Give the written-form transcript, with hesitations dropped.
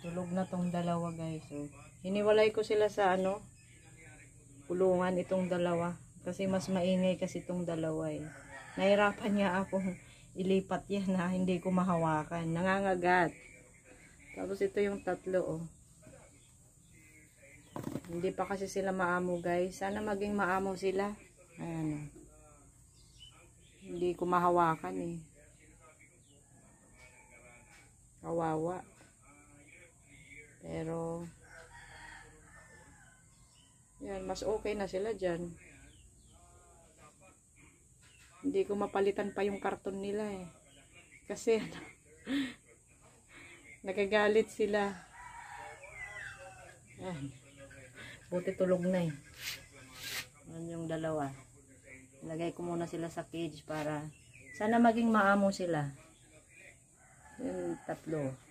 Tulog na tong dalawa guys. So, hiniwalay ko sila sa kulungan itong dalawa. Kasi mas maingay kasi itong dalawa eh. Nahirapan niya akong ilipat yan na hindi ko mahawakan. Nangangagat. Tapos ito yung tatlo oh. Hindi pa kasi sila maamo guys. Sana maging maamo sila. Ayan oh. Hindi ko mahawakan eh. Kawawa. Pero yan, mas okay na sila dyan. Hindi ko mapalitan pa yung karton nila eh. Kasi nagagalit sila. Yan. Buti tulog na eh. Yan yung dalawa. Lagay ko muna sila sa cage para sana maging maamo sila. Yung tatlo.